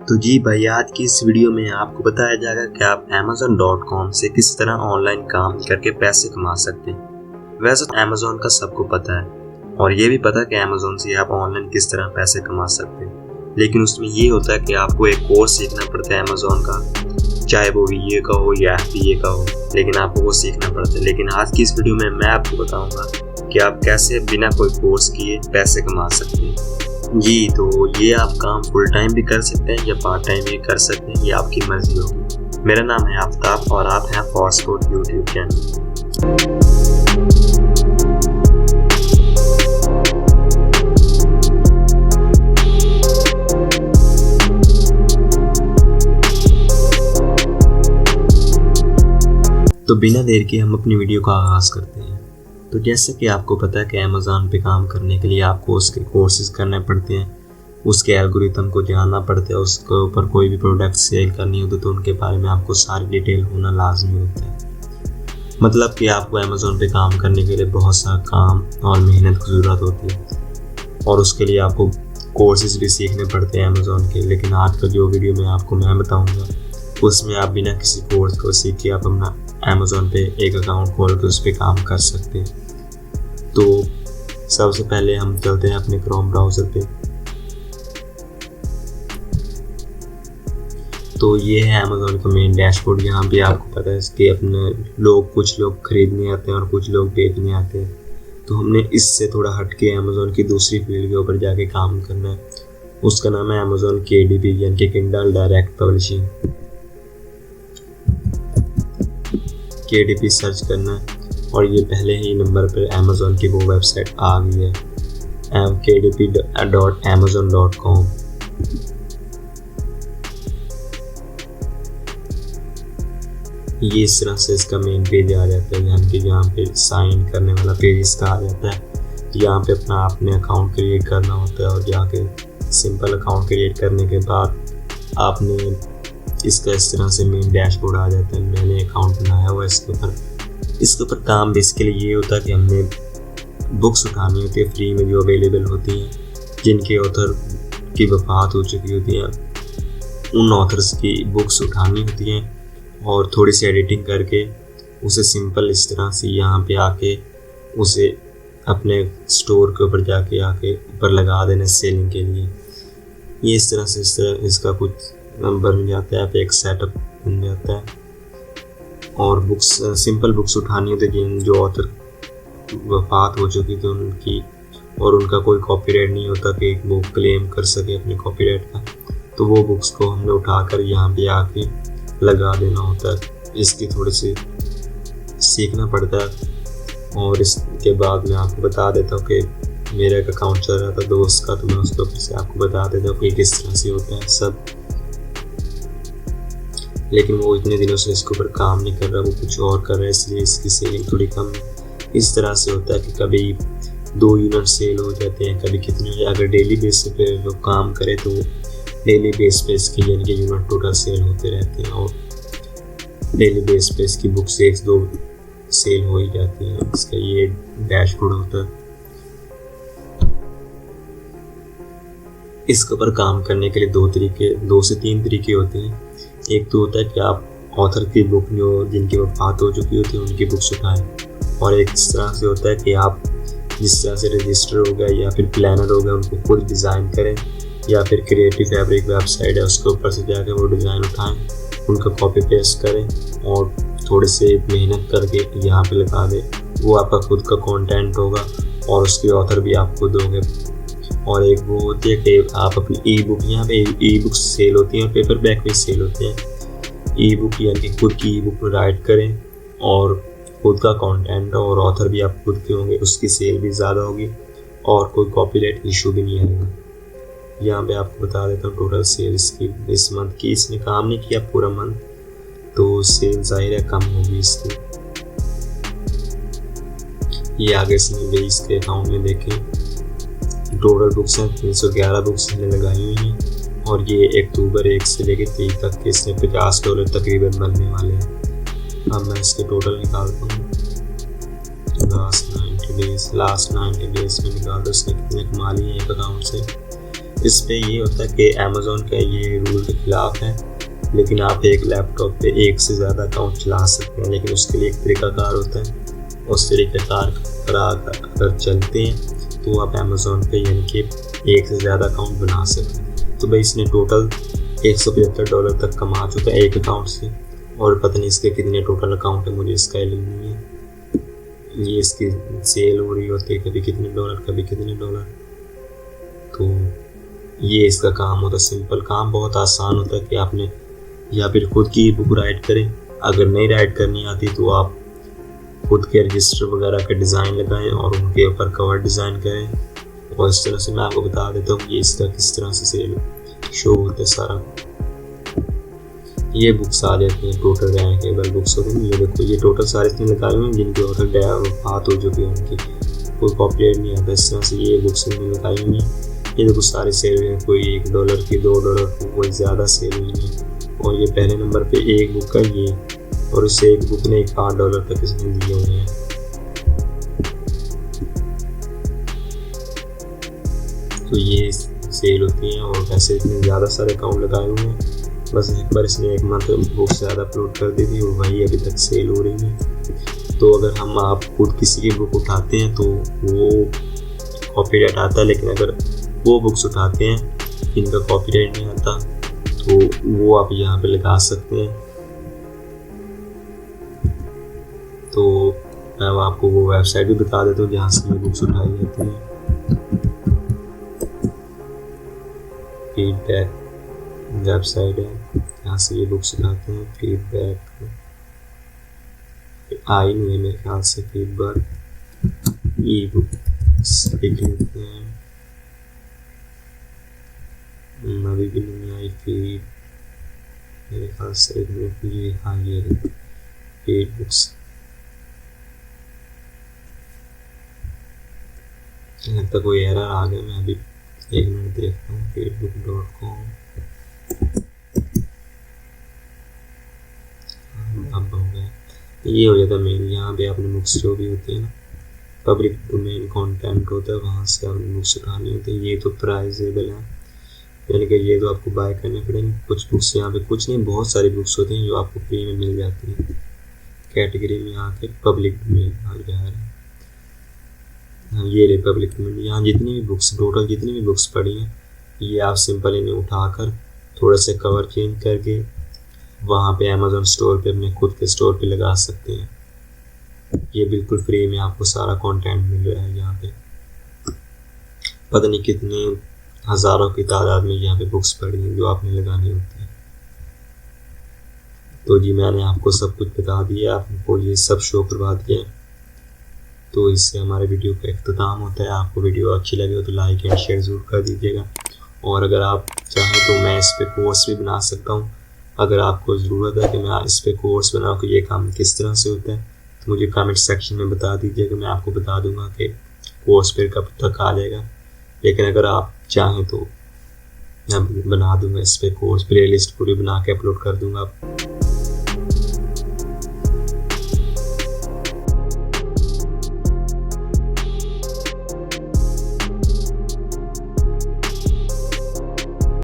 तो जी भाई, आज की इस वीडियो में आपको बताया जाएगा कि आप Amazon.com से किस तरह ऑनलाइन काम करके पैसे कमा सकते हैं। वैसे तो Amazon का सबको पता है और ये भी पता है कि Amazon से आप ऑनलाइन किस तरह पैसे कमा सकते हैं, लेकिन उसमें ये होता है कि आपको एक कोर्स सीखना पड़ता है Amazon का, चाहे वो VA का हो या FBA का हो, लेकिन आपको वो सीखना पड़ता है। लेकिन आज की इस वीडियो में मैं आपको बताऊँगा कि आप कैसे बिना कोई कोर्स किए पैसे कमा सकते हैं। जी, तो ये आप काम फुल टाइम भी कर सकते हैं या पार्ट टाइम भी कर सकते हैं, ये आपकी मर्जी होगी। मेरा नाम है आफ्ताब और आप हैं फॉर्सकोड यूट्यूब चैनल। तो बिना देर के हम अपनी वीडियो का आगाज़ करते हैं। तो जैसे कि आपको पता है कि अमेज़ॉन पे काम करने के लिए आपको उसके कोर्सेज करने पड़ते हैं, उसके एल्गोरिथम को जानना पड़ता है, उसके ऊपर कोई भी प्रोडक्ट सेल करनी होती तो उनके बारे में आपको सारी डिटेल होना लाजमी होता है। मतलब कि आपको अमेज़ॉन पे काम करने के लिए बहुत सारा काम और मेहनत की ज़रूरत होती है और उसके लिए आपको कोर्सेज भी सीखने पड़ते हैं अमेज़ॉन के। लेकिन आज का जो वीडियो में आपको मैं बताऊँगा उसमें आप बिना किसी कोर्स को सीख के आप अपना अमेज़ॉन पे एक अकाउंट खोल के उस पर काम कर सकते हैं। तो सबसे पहले हम चलते हैं अपने क्रोम ब्राउज़र पे। तो ये है अमेज़ॉन का मेन डैशबोर्ड। यहाँ पे आपको पता है कि अपने कुछ लोग खरीदने आते हैं और कुछ लोग बेचने आते हैं। तो हमने इससे थोड़ा हट के अमेज़ॉन की दूसरी फील्ड के ऊपर जाके काम करना है। उसका नाम है अमेज़ॉन KDP यानी कि Kindle direct publishing. KDP search करना है और ये पहले ही नंबर पर अमेज़ॉन की वो वेबसाइट आ गई है, kdp.amazon.com। ये इस तरह से इसका मेन पेज आ जाता है, यानी कि यहाँ पे साइन करने वाला पेज इसका आ जाता है। यहाँ पे अपना आपने अकाउंट क्रिएट करना होता है और जाके सिंपल अकाउंट क्रिएट करने के बाद आपने इसका इस तरह से मेन डैशबोर्ड आ जाता है। मैंने अकाउंट बनाया हुआ है इसके ऊपर काम बेसिकली ये होता है कि हमने बुक्स उठानी होती है फ्री में जो अवेलेबल होती हैं, जिनके ऑथर की वफ़ात हो चुकी होती है, उन ऑथर्स की बुक्स उठानी होती हैं और थोड़ी सी एडिटिंग करके उसे सिंपल इस तरह से यहाँ पे आके उसे अपने स्टोर के ऊपर जाके आके ऊपर लगा देना सेलिंग के लिए। ये इस तरह से इसका कुछ बन जाता है, एक सेटअप बन जाता है। और सिंपल बुक्स उठानी होती है जो ऑथर वफ़ात हो चुकी थी उनकी, और उनका कोई कॉपीराइट नहीं होता कि वो क्लेम कर सके अपने कॉपीराइट का। तो वो बुक्स को हमने उठाकर यहाँ पे आके लगा देना होता है। इसकी थोड़ी सी सीखना पड़ता है और इसके बाद मैं आपको बता देता हूँ कि मेरा एक अकाउंट चल रहा था दोस्त का, तो मैं उसके ऊपर से आपको बता देता हूँ कि किस तरह से होता है सब। लेकिन वो इतने दिनों से इसके ऊपर काम नहीं कर रहा, वो कुछ और कर रहा है, इसलिए इसकी सेलिंग थोड़ी कम है। इस तरह से होता है कि कभी 2 यूनिट सेल हो जाते हैं, कभी कितने हो जाए। अगर डेली बेस पे लोग काम करें तो डेली बेस पे इसकी यानी कि यूनिट टोटल सेल होते रहते हैं और डेली बेस पे इसकी बुक्स 1-2 सेल हो ही जाती हैं। इसका ये डैशबोर्ड होता है। इसके ऊपर काम करने के लिए 2 से 3 तरीके होते हैं। एक तो होता है कि आप ऑथर की बुक जो जिनकी वफ़ात हो चुकी होती है उनकी बुक्स उठाएं, और एक इस तरह से होता है कि आप जिस तरह से रजिस्टर हो गया या फिर प्लानर हो गया उनको खुद डिज़ाइन करें, या फिर क्रिएटिव फैब्रिक वेबसाइट है उसके ऊपर से जाकर वो डिज़ाइन उठाएं, उनका कॉपी पेस्ट करें और थोड़ी से मेहनत करके यहाँ पे लगा दें। वो आपका खुद का कंटेंट होगा और उसके ऑथर भी आप खुद होंगे। और एक वो होती है कि आप अपनी ई बुक, यहाँ पे ई बुक्स सेल होती हैं और पेपर बैक भी सेल होते हैं। ई बुक यानी कि खुद की ई बुक में राइट करें और खुद का कंटेंट और ऑथर भी आप खुद के होंगे, उसकी सेल भी ज़्यादा होगी और कोई कॉपीराइट इशू भी नहीं आएगा। यहाँ पे आपको बता देता हूँ टोटल सेल इसकी इस मंथ की। इसने काम नहीं किया पूरा मंथ, तो सेल ज़ाहिर है कम होगी इसकी। ये आगे इसने इसके अकाउंट में देखें, टोटल बुक्स हैं 311 बुक्स इसने लगाई हुई हैं और ये अक्टूबर 1 से लेकर 30 तक के इसने $50 तकरीबन बनने वाले हैं। अब मैं इसके टोटल निकालता हूँ, लास्ट 90 डेज में निकाल दो इसने कितने कमा लिए एक अकाउंट से। इस पे ये होता है कि अमेज़ॉन का ये रूल के खिलाफ है, लेकिन आप एक लैपटॉप पे एक से ज़्यादा अकाउंट चला सकते हैं, लेकिन उसके लिए एक तरीकाकार होता है। उस तरीक़ाकार पर अगर चलते हैं तो आप अमेज़ॉन पे यानी कि एक से ज़्यादा अकाउंट बना सकते हैं। तो भाई इसने टोटल $175 तक कमा चुका है एक अकाउंट से, और पता नहीं इसके कितने टोटल अकाउंट है, मुझे इसका इल्म नहीं है। ये इसकी सेल हो रही होती है कभी कितने डॉलर कभी कितने डॉलर। तो ये इसका काम होता है। सिंपल काम बहुत आसान होता है कि आपने या फिर खुद की बुक राइट करें, अगर नहीं राइट करनी आती तो आप खुद के रजिस्टर वगैरह का डिज़ाइन लगाएं और उनके ऊपर कवर डिज़ाइन करें। और इस तरह से मैं आपको बता देता हूँ ये इसका किस तरह से सेल शो होता है सारा। ये बुक्स आ जाती हैं, टोटल रैंकेबल बुक्स होती हैं। ये देखो ये टोटल सारे इसमें लगाए हुए हैं जिनके ऑथर बात हो चुकी है, उनकी कोई कॉपीराइट नहीं आता। इस तरह से ये बुक्स मैंने लगाई हुई हैं। ये देखो सारे सेल हैं, कोई $1 की $2 की, कोई ज़्यादा सेल हुई है। और ये पहले नंबर पे एक बुक का ये, और इससे एक बुक ने $8 तक इसने दिए हुए हैं। तो ये सेल होती हैं। और वैसे इतने ज़्यादा सारे अकाउंट लगाए हुए हैं, बस एक बार इसने एक मंथ बुक ज़्यादा अपलोड कर दी थी और वही अभी तक सेल हो रही है। तो अगर आप खुद किसी की बुक उठाते हैं तो वो कॉपीराइट आता है, लेकिन अगर वो बुक्स उठाते हैं जिनका कॉपीराइट नहीं आता तो वो आप यहाँ पे लगा सकते हैं। तो मैं आपको वो वेबसाइट भी बता देता हूँ जहाँ से ये बुक्स उठाई जाती हैं। फीडबैक वेबसाइट है, यहाँ से ये बुक्स उठाते हैं। फीडबैक आई नहीं है मेरे ख्याल से, फीडबैक ई बुक्स लिख लेते हैं। अभी भी नहीं आई फीड मेरे ख्याल से। एक मिनट, ये हाँ ये फीड बुक्स लगता कोई एरर आ गया। मैं अभी एक मिनट देखता हूँ। feedbook.com अब हो गया। ये हो जाता है मेन। यहाँ पे अपने बुक्स जो भी होते हैं ना, पब्लिक डोमेन कंटेंट होता है, वहाँ से आपने बुक्स उठानी होती है। ये तो प्राइजेबल है, यानी कि ये तो आपको बाय करने पड़ेंगे। कुछ बुक्स यहाँ पे, कुछ नहीं बहुत सारी बुक्स होती हैं जो आपको फ्री में मिल जाती हैं। कैटेगरी में आके पब्लिक डोमेन आ जा रहा है। ये रहे पब्लिक डोमेन। यहाँ जितनी भी बुक्स, टोटल जितनी भी बुक्स पड़ी हैं, ये आप सिंपल इन्हें उठाकर थोड़ा से कवर चेंज करके वहाँ पे अमेज़ॉन स्टोर पे, अपने खुद के स्टोर पे लगा सकते हैं। ये बिल्कुल फ्री में आपको सारा कंटेंट मिल रहा है। यहाँ पे पता नहीं कितने हज़ारों की तादाद में यहाँ पे बुक्स पड़ी हैं जो आपने लगानी होती है। तो जी मैंने आपको सब कुछ बता दिया, आपको ये सब शो करवा दिया। तो इससे हमारे वीडियो का इख्तिताम होता है। आपको वीडियो अच्छी लगे हो तो लाइक एंड शेयर ज़रूर कर दीजिएगा। और अगर आप चाहें तो मैं इस पर कोर्स भी बना सकता हूँ। अगर आपको ज़रूरत है कि मैं इस पर कोर्स बनाऊँ कि ये काम किस तरह से होता है, तो मुझे कमेंट सेक्शन में बता दीजिएगा। मैं आपको बता दूंगा कि कोर्स फिर कब तक आ जाएगा। लेकिन अगर आप चाहें तो मैं बना दूंगा इस पर कोर्स, प्ले लिस्ट पूरी बना के अपलोड कर दूंगा।